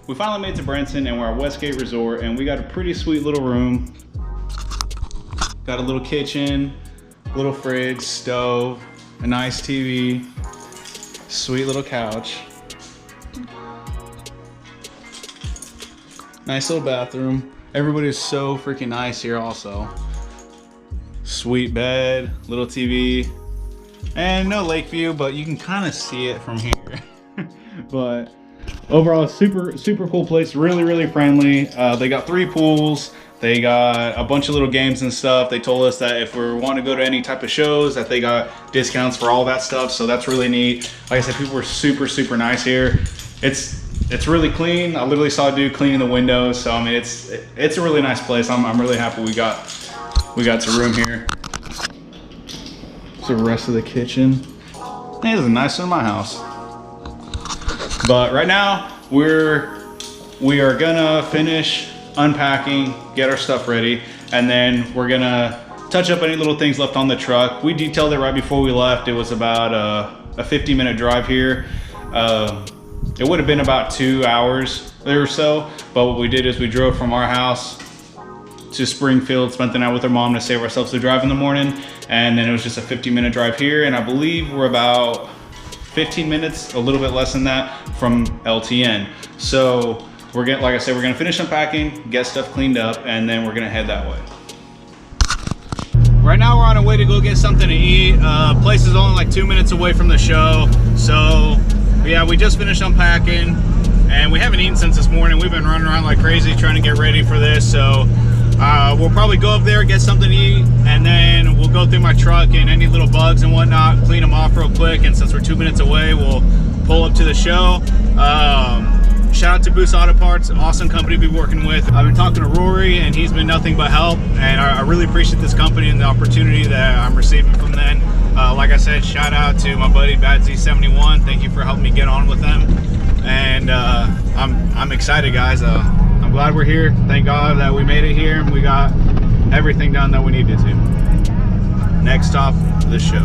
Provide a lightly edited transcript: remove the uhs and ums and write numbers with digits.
We finally made it to Branson and we're at Westgate Resort, and we got a pretty sweet little room. Got a little kitchen, little fridge, stove, a nice TV, sweet little couch. Nice little bathroom. Everybody is so freaking nice here also. Sweet bed, little TV, and no lake view, but you can kind of see it from here. But overall, super cool place. Really friendly. They got 3 pools. They got a bunch of little games and stuff. They told us that if we want to go to any type of shows, that they got discounts for all that stuff. So that's really neat. Like I said, people were super nice here. It's really clean. I literally saw a dude cleaning the windows. So I mean, it's a really nice place. I'm really happy we got some room here. So the rest of the kitchen. Hey, this is nicer than my house. But right now we are gonna finish unpacking, get our stuff ready, and then we're gonna touch up any little things left on the truck. We detailed it right before we left. It was about a 50-minute drive here. It would have been about 2 hours or so, but what we did is we drove from our house to Springfield, spent the night with our mom to save ourselves the drive in the morning, and then it was just a 50-minute drive here, and I believe we're about 15 minutes, a little bit less than that, from LTN. So we're gonna, like I said, we're gonna finish unpacking, get stuff cleaned up, and then we're gonna head that way. Right now we're on our way to go get something to eat. Place is only like 2 minutes away from the show. So yeah, we just finished unpacking and we haven't eaten since this morning. We've been running around like crazy trying to get ready for this. So we'll probably go up there, get something to eat, and then we'll go through my truck and any little bugs and whatnot, clean them off real quick. And since we're 2 minutes away, we'll pull up to the show. Shout out to Boost Auto Parts, awesome company to be working with. I've been talking to Rory and he's been nothing but help, and I really appreciate this company and the opportunity that I'm receiving from them. Like I said, shout out to my buddy Bad Z71. Thank you for helping me get on with them. And I'm excited, guys. I'm glad we're here. Thank God that we made it here and we got everything done that we needed to. Next stop, the show.